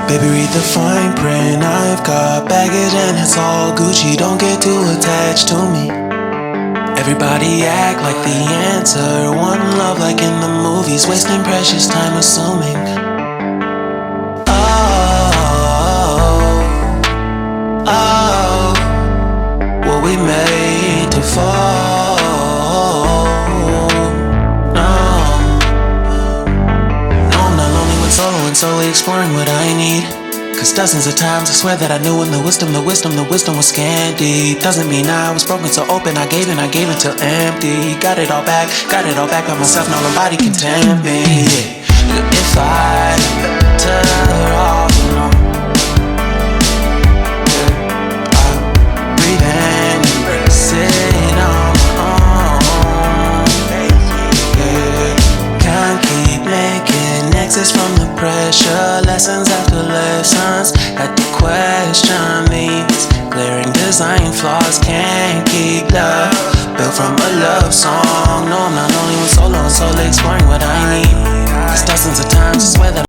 Baby, read the fine print. I've got baggage and it's all Gucci. Don't get too attached to me. Everybody act like the answer. One love like in the movies. Wasting precious time assuming. Oh, were we made to fall? No, I'm not lonely when solo and solely exploring what I need. Cause dozens of times I swear that I knew when the wisdom was scanty. Doesn't mean I was broken so open, I gave till empty. Got it all back by myself, now nobody can tempt me. If I better off alone, I'll breathe and embrace it on my own. Can't keep making exits from the pressure. Lessons after lessons, had to question these glaring design flaws. Can't keep love built from a love song. No, I'm not only with solo and solely exploring what I need. Cause dozens of times I swear that